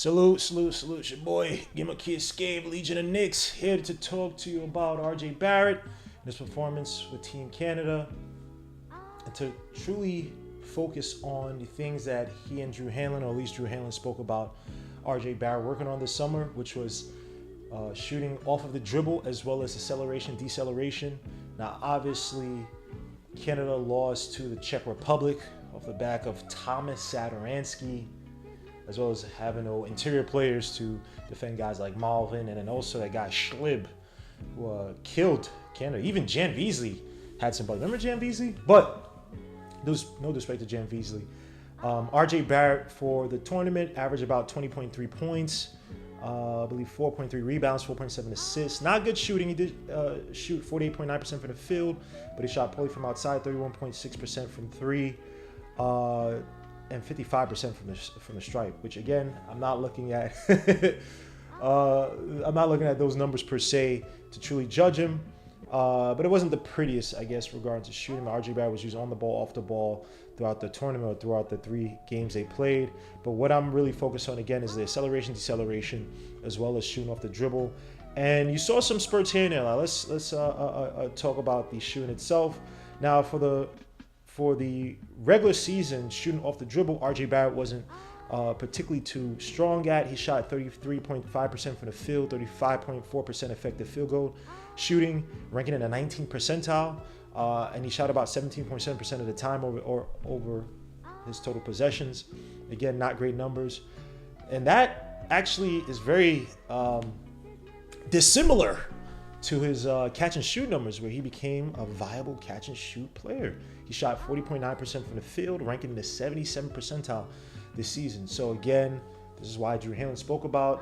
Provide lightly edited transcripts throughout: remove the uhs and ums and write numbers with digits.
Salute, salute, salute. It's your boy, Give My Kid Scabe, Legion of Knicks, here to talk to you about RJ Barrett and his performance with Team Canada, and to truly focus on the things that he and Drew Hanlen, or at least Drew Hanlen, spoke about RJ Barrett working on this summer, which was shooting off of the dribble as well as acceleration, deceleration. Now, obviously, Canada lost to the Czech Republic off the back of Tomas Satoransky, as well as having no interior players to defend guys like Malvin, and then also that guy Schlib, who killed Canada. Even Jan Veasley had somebody. Remember Jan Veasley? But there's no disrespect to Jan Veasley. RJ Barrett for the tournament averaged about 20.3 points. I believe 4.3 rebounds, 4.7 assists. Not good shooting. He did shoot 48.9% from the field, but he shot poorly from outside, 31.6% from three. And 55% from the stripe, which again, I'm not looking at. I'm not looking at those numbers per se to truly judge him, but it wasn't the prettiest, I guess, regarding to shooting. RJ Barrett was used on the ball, off the ball throughout the tournament, or throughout the 3 games they played. But what I'm really focused on again is the acceleration, deceleration, as well as shooting off the dribble. And you saw some spurts here and there. Now, let's talk about the shooting itself. Now, for the regular season, shooting off the dribble, RJ Barrett wasn't particularly too strong at. He shot 33.5% from the field, 35.4% effective field goal shooting, ranking in the 19th percentile, and he shot about 17.7% of the time over his total possessions. Again, not great numbers, and that actually is very dissimilar to his catch and shoot numbers, where he became a viable catch and shoot player. He shot 40.9% from the field, ranking in the 77th percentile this season. So again, this is why Drew Hanlen spoke about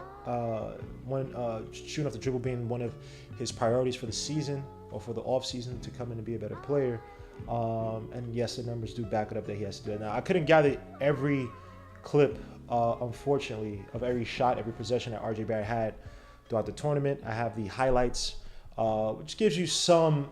shooting off the dribble being one of his priorities for the season, or for the offseason, to come in and be a better player. And yes, the numbers do back it up that he has to do it. Now, I couldn't gather every clip, unfortunately, of every shot, every possession that RJ Barrett had throughout the tournament. I have the highlights, which gives you some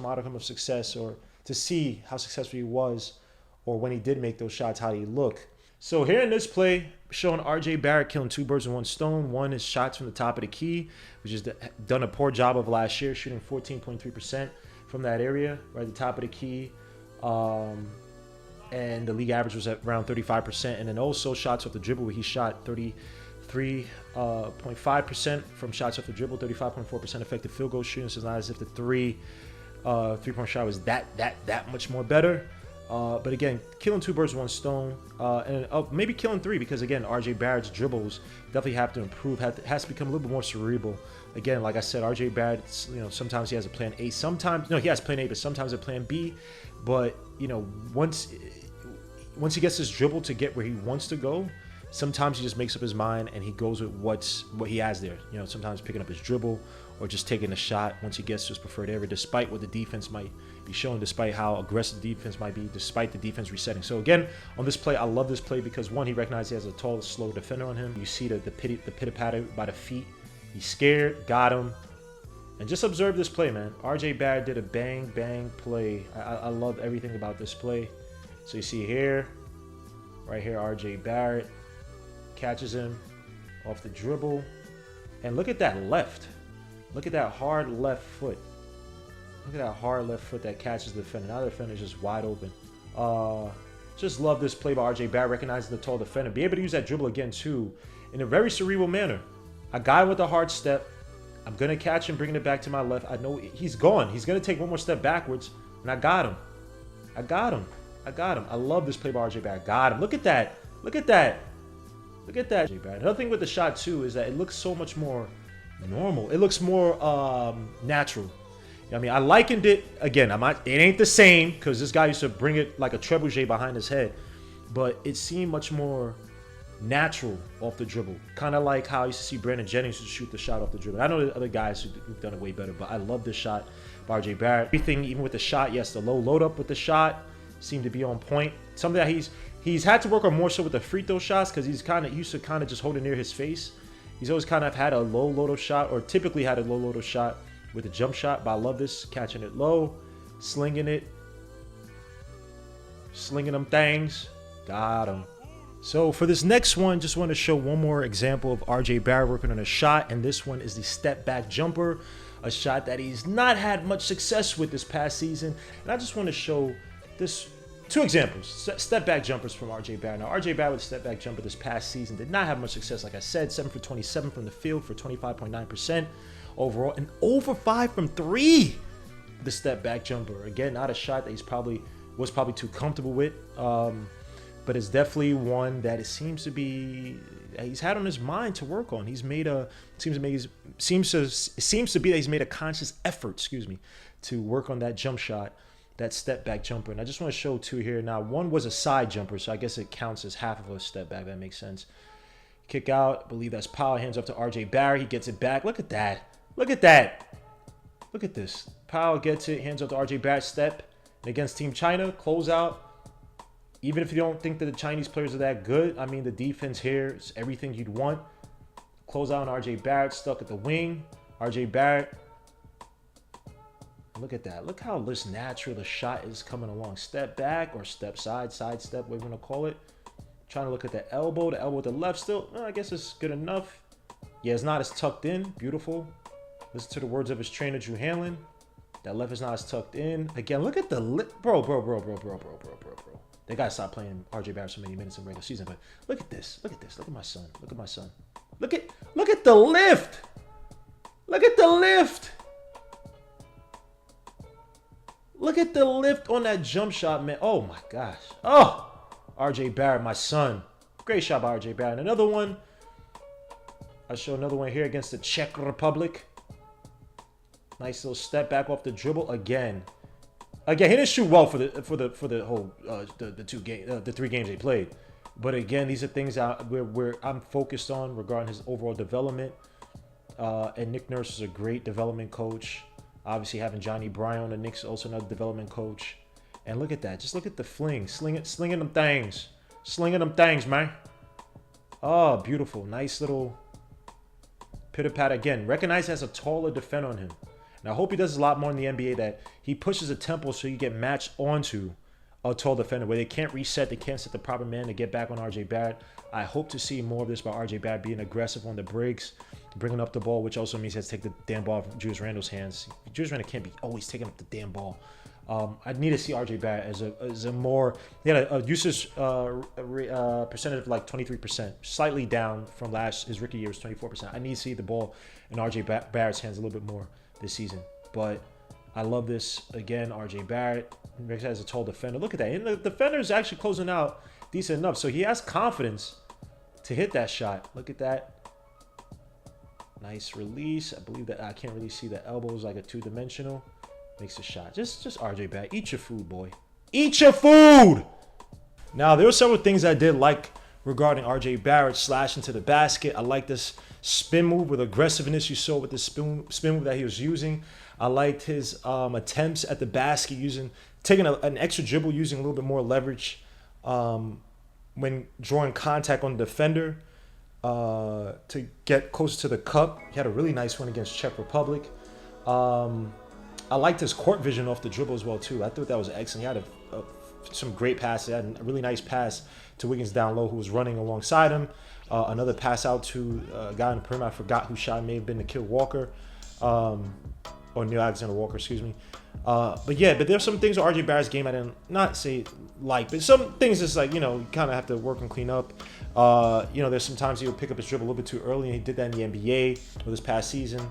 modicum of success, or to see how successful he was, or when he did make those shots, how he looked. So here in this play, showing RJ Barrett killing 2 birds with 1 stone. One is shots from the top of the key, which is done a poor job of last year, shooting 14.3% from that area, right at the top of the key. And the league average was at around 35%. And then also shots off the dribble, where he shot 33.5% from shots off the dribble, 35.4% effective field goal shooting. So it's not as if the three-point shot was that much more better. But again, killing 2 birds with 1 stone, and maybe killing 3, because again, RJ Barrett's dribbles definitely have to improve. Has to become a little bit more cerebral. Again, like I said, RJ Barrett, sometimes he has a plan A, sometimes he has plan A, but sometimes a plan B. But once he gets his dribble to get where he wants to go, sometimes he just makes up his mind and he goes with what he has there. Sometimes picking up his dribble, or just taking a shot once he gets to his preferred area, despite what the defense might be showing, despite how aggressive the defense might be, despite the defense resetting. So again, on this play, I love this play because, one, he recognized he has a tall, slow defender on him. You see the pitter-patter by the feet. He's scared, got him. And just observe this play, man. RJ Barrett did a bang, bang play. I love everything about this play. So you see here, right here, RJ Barrett catches him off the dribble. And look at that left. Look at that hard left foot. Look at that hard left foot that catches the defender. Now the defender is just wide open. Just love this play by RJ Barrett, recognizing the tall defender. Be able to use that dribble again, too, in a very cerebral manner. I got him with a hard step. I'm going to catch him, bringing it back to my left. I know he's gone. He's going to take one more step backwards, and I got him. I got him. I love this play by RJ Barrett. Got him. Look at that. Look at that. RJ Barrett. Another thing with the shot, too, is that it looks so much more normal. It looks more natural. I mean, I likened it, again, it ain't the same, because this guy used to bring it like a trebuchet behind his head, but it seemed much more natural off the dribble. Kind of like how I used to see Brandon Jennings shoot the shot off the dribble. I know there's other guys who've done it way better, but I love this shot by RJ Barrett. Everything, even with the shot, yes, the low load up with the shot seemed to be on point. Something that he's had to work on more so with the free throw shots, because he's kind of used to just hold it near his face. He's always kind of had a low load up shot, or typically had a low load up shot with a jump shot, but I love this, catching it low, slinging them things, got him. So for this next one, just want to show one more example of RJ Barrett working on a shot, and this one is the step back jumper, a shot that he's not had much success with this past season. And I just want to show this two examples, step back jumpers from RJ Barrett. Now RJ Barrett with step back jumper this past season did not have much success. Like I said, 7 for 27 from the field for 25.9% overall, and over 5 from 3. The step back jumper, again, not a shot that was probably too comfortable with. But it's definitely one that it seems to be he's had on his mind to work on. He's made a seems to be that he's made a conscious effort, to work on that jump shot, that step back jumper. And I just want to show two here. Now, one was a side jumper, so I guess it counts as half of a step back. That makes sense. Kick out, I believe that's Powell. Hands up to RJ Barrett. He gets it back. Look at that. Look at that. Look at this. Powell gets it. Hands up to RJ Barrett. Step. And against Team China, close out. Even if you don't think that the Chinese players are that good, I mean, the defense here is everything you'd want. Close out on RJ Barrett, stuck at the wing. RJ Barrett. Look at that. Look how this natural the shot is coming along. Step back or step side step, whatever you want to call it. Trying to look at the elbow with the left still. I guess it's good enough. Yeah, it's not as tucked in. Beautiful. Listen to the words of his trainer, Drew Hanlen. That left is not as tucked in. Again, look at the lip. Bro. They gotta stop playing RJ Barrett so many minutes in regular season. But look at this. Look at this. Look at my son. Look at my son. Look at the lift. Look at the lift. Look at the lift on that jump shot, man. Oh my gosh. Oh, RJ Barrett, my son. Great shot by RJ Barrett. Another one. I'll show another one here against the Czech Republic. Nice little step back off the dribble again. Again, he didn't shoot well for the whole the 3 games they played, but again, these are things where I'm focused on regarding his overall development. And Nick Nurse is a great development coach. Obviously, having Johnny Bryan on the Knicks, also another development coach. And look at that, just look at the fling, slinging them things, man. Oh, beautiful, nice little pitter pat again. Recognize has a taller defender on him. And I hope he does a lot more in the NBA, that he pushes a tempo so you get matched onto a tall defender where they can't reset, they can't set the proper man to get back on RJ Barrett. I hope to see more of this by RJ Barrett, being aggressive on the breaks, bringing up the ball, which also means he has to take the damn ball from Julius Randle's hands. Julius Randle can't be always taking up the damn ball. I need to see RJ Barrett as a more, he had a usage percentage of like 23%, slightly down from his rookie year was 24%. I need to see the ball in RJ Barrett's hands a little bit more this season. But I love this. Again, RJ Barrett has a tall defender. Look at that. And the defender is actually closing out decent enough. So he has confidence to hit that shot. Look at that. Nice release. I believe that I can't really see the elbows, like a 2-dimensional. Makes the shot. Just RJ Barrett. Eat your food, boy. Eat your food! Now, there were several things I did like regarding RJ Barrett slashing to the basket. I like this spin move with aggressiveness you saw with the spin move that he was using. I liked his attempts at the basket, taking an extra dribble, using a little bit more leverage when drawing contact on the defender to get closer to the cup. He had a really nice one against Czech Republic. I liked his court vision off the dribble as well too. I thought that was excellent. He had some great passes. He had a really nice pass to Wiggins down low, who was running alongside him. Another pass out to a guy on the perimeter. I forgot who shot. It may have been Nikhil Walker, or Neil Alexander Walker, excuse me. But there's some things with RJ Barrett's game I didn't not say like, but some things is like, you kind of have to work and clean up. There's some times he would pick up his dribble a little bit too early, and he did that in the NBA with this past season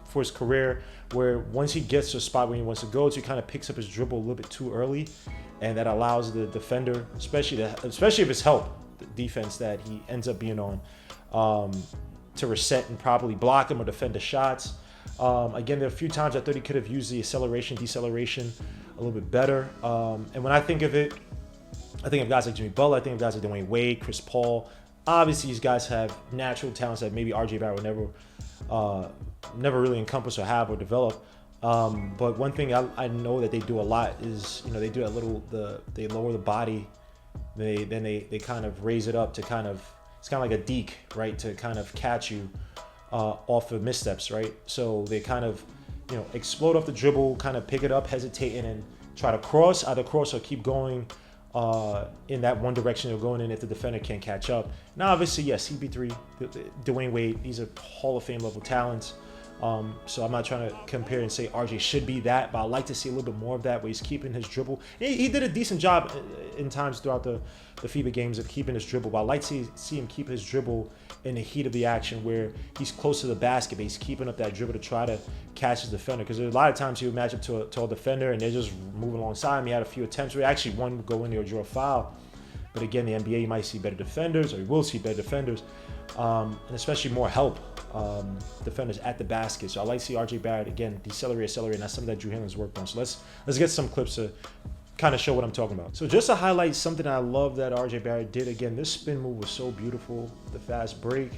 for his career, where once he gets to a spot where he wants to go to, he kind of picks up his dribble a little bit too early, and that allows the defender, especially if it's help, the defense that he ends up being on, to reset and properly block him or defend the shots. Again, there are a few times I thought he could have used the acceleration, deceleration a little bit better. And when I think of it, I think of guys like Jimmy Butler, I think of guys like Dwayne Wade, Chris Paul. Obviously, these guys have natural talents that maybe RJ Barrett would never really encompass or have or develop. But one thing I know that they do a lot is, they do that little, they lower the body, they kind of raise it up to kind of, it's kind of like a deke, right, to kind of catch you off of missteps, right? So they kind of, explode off the dribble, kind of pick it up, hesitate, and then try to either cross or keep going in that one direction they're going in if the defender can't catch up. Now, obviously, yes, CP3, Dwayne Wade, these are Hall of Fame level talents. So I'm not trying to compare and say RJ should be that, but I like to see a little bit more of that where he's keeping his dribble. He did a decent job in times throughout the FIBA games of keeping his dribble, but I like to see him keep his dribble in the heat of the action where he's close to the basket, but he's keeping up that dribble to try to catch his defender. Because there's a lot of times he would match up to a defender and they're just moving alongside him. He had a few attempts where actually one would go in there or draw a foul. But again, the NBA, you might see better defenders, or you will see better defenders, and especially more help defenders at the basket. So I like to see RJ Barrett, again, accelerate, and that's something that Drew Hanlen's worked on. So let's get some clips to kind of show what I'm talking about. So just to highlight something I love that RJ Barrett did, again, this spin move was so beautiful. The fast break,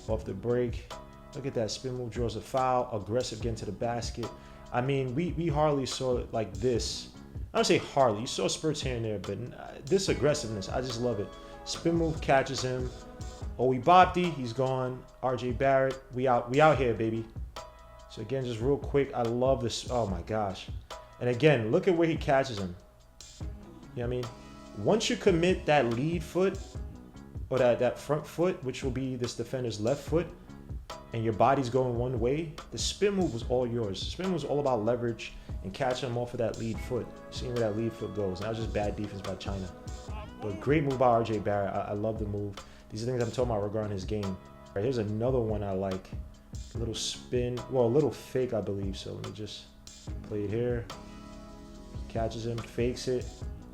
off the break. Look at that spin move, draws a foul, aggressive getting to the basket. I mean, we hardly saw it like this. I don't say hardly, you saw spurts here and there, but this aggressiveness, I just love it. Spin move catches him. Owe Bopti, he's gone. RJ Barrett, we out here, baby. So again, just real quick, I love this. Oh my gosh. And again, look at where he catches him. You know what I mean? Once you commit that lead foot, or that front foot, which will be this defender's left foot, and your body's going one way, the spin move was all yours. The spin move was all about leverage and catching him off of that lead foot, seeing where that lead foot goes. And that was just bad defense by China. But great move by RJ Barrett. I love the move. These are things I'm talking about regarding his game. Right, here's another one I like. A little spin, well, a little fake, I believe. So let me just play it here. Catches him, fakes it,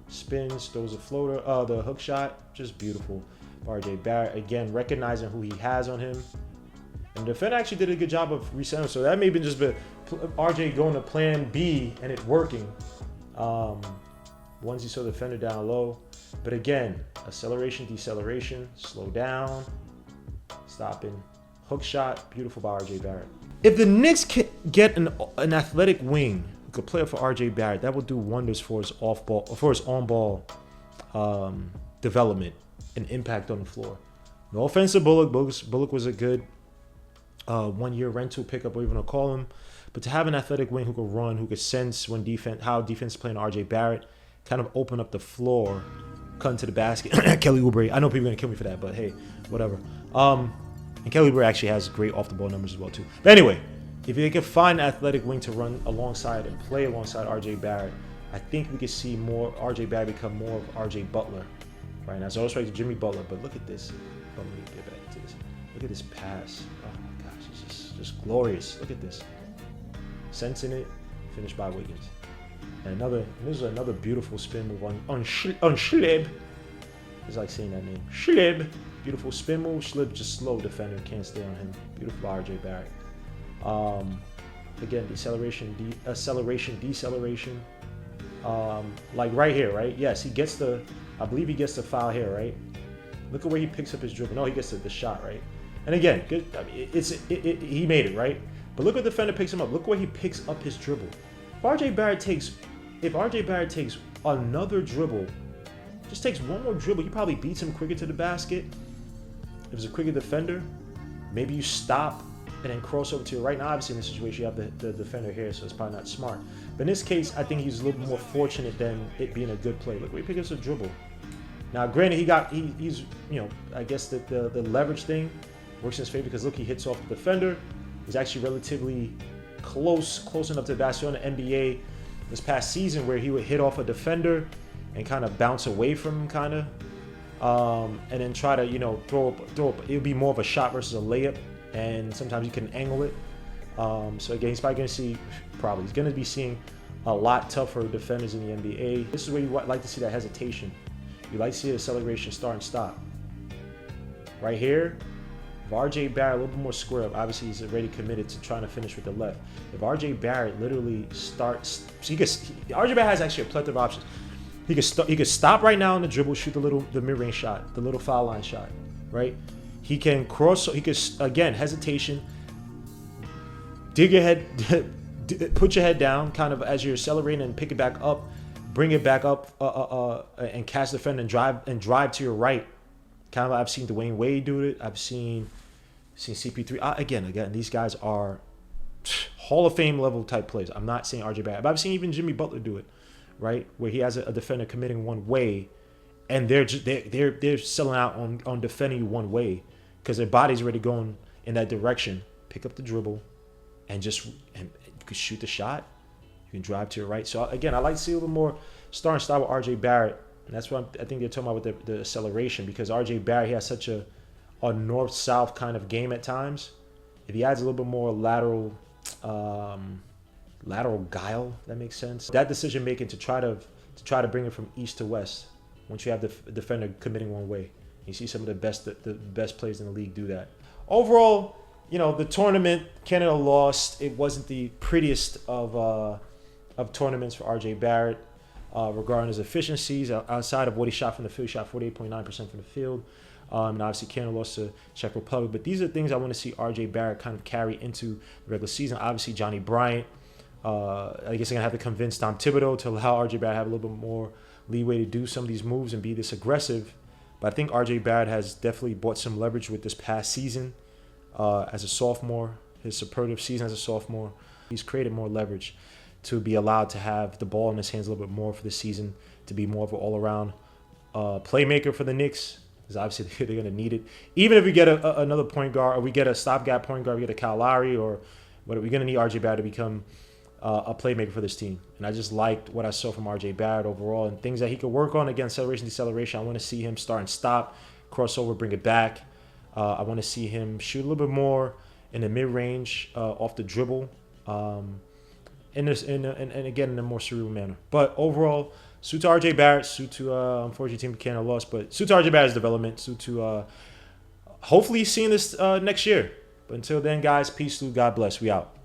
spins, throws a floater, the hook shot, just beautiful. RJ Barrett, again, recognizing who he has on him. And the defender actually did a good job of resetting. So that may have been just RJ going to plan B and it working. Once he saw the defender down low. But again, acceleration, deceleration, slow down, stopping, hook shot, beautiful by RJ Barrett. If the Knicks can get an athletic wing who could play for RJ Barrett, that would do wonders for his on-ball development and impact on the floor. No offense to Bullock. Bullock was a good 1-year rental pickup, or even to call him. But to have an athletic wing who could run, who could sense when how defense is playing RJ Barrett, kind of open up the floor, cut into the basket. Kelly Oubre. I know people are going to kill me for that, but hey, whatever. And Kelly Oubre actually has great off-the-ball numbers as well, too. But anyway, if they can find an athletic wing to run alongside and play alongside RJ Barrett, I think we could see more RJ Barrett become more of RJ Butler right now. So I was right to Jimmy Butler, but look at this. Let me get back to this. Look at this pass. Oh my gosh, it's just glorious. Look at this. Sensing it, finished by Wiggins. And this is another beautiful spin move on Schleb. It's like saying that name. Schleb. Beautiful spin move. Schleb just slow defender. Can't stay on him. Beautiful by RJ Barrett. Again, deceleration. Like right here, right? Yes, he gets I believe he gets the foul here, right? Look at where he picks up his dribble. No, he gets the shot, right? And again, good. I mean, he made it, right? But look what the defender picks him up. Look where he picks up his dribble. If RJ Barrett takes another dribble, just takes one more dribble, he probably beats him quicker to the basket. If it's a quicker defender, maybe you stop and then cross over to your right. Now, obviously, in this situation, you have the defender here, so it's probably not smart. But in this case, I think he's a little more fortunate than it being a good play. Look where he picks up a dribble. Now, granted, he's I guess the leverage thing works in his favor because look, he hits off the defender. He's actually relatively close enough to the basket on the NBA this past season where he would hit off a defender and kind of bounce away from him, and then try to throw up. It would be more of a shot versus a layup, and sometimes you can angle it. So again, he's probably going to be seeing a lot tougher defenders in the NBA. This is where you like to see that hesitation. You like to see the acceleration start and stop. Right here, if RJ Barrett a little bit more square up, obviously he's already committed to trying to finish with the left. If RJ Barrett literally starts, RJ Barrett has actually a plethora of options. He could stop right now on the dribble, shoot the mid-range shot, the little foul line shot, right? He can cross. He could again hesitation. Dig your head, put your head down, kind of as you're accelerating and pick it back up, bring it back up, and catch the defender and drive to your right. Kind of, I've seen Dwayne Wade do it. I've seen CP3. Again, these guys are Hall of Fame level type plays. I'm not saying RJ Barrett, but I've seen even Jimmy Butler do it, right? Where he has a defender committing one way, and they're selling out on defending you one way because their body's already going in that direction. Pick up the dribble, and you can shoot the shot. You can drive to your right. So again, I like to see a little more starting style with RJ Barrett, and that's what I think they're talking about with the acceleration, because RJ Barrett, he has such a north-south kind of game at times. If he adds a little bit more lateral guile, that makes sense. That decision making to try to bring it from east to west. Once you have the defender committing one way, you see some of the best players in the league do that. Overall, the tournament, Canada lost. It wasn't the prettiest of tournaments for RJ Barrett regarding his efficiencies. Outside of what he shot from the field, he shot 48.9% from the field. And obviously Canada lost to Czech Republic. But these are things I want to see RJ Barrett kind of carry into the regular season. Obviously, Johnny Bryant. I guess I'm going to have to convince Tom Thibodeau to allow RJ Barrett to have a little bit more leeway to do some of these moves and be this aggressive. But I think RJ Barrett has definitely bought some leverage with this past season as a sophomore. His superlative season as a sophomore, he's created more leverage to be allowed to have the ball in his hands a little bit more for the season, to be more of an all-around playmaker for the Knicks. Because obviously they're going to need it. Even if we get another point guard, or we get a stopgap point guard, we get a Kyle Lowry, or what, we're going to need RJ Barrett to become a playmaker for this team. And I just liked what I saw from RJ Barrett overall, and things that he could work on. Again, acceleration, deceleration. I want to see him start and stop, crossover, bring it back. I want to see him shoot a little bit more in the mid-range, off the dribble, and again in a more cerebral manner. But overall, suit to RJ Barrett, suit to unfortunately Team Canada lost, but suit to RJ Barrett's development, suit to hopefully seeing this next year. But until then, guys, peace, God bless. We out.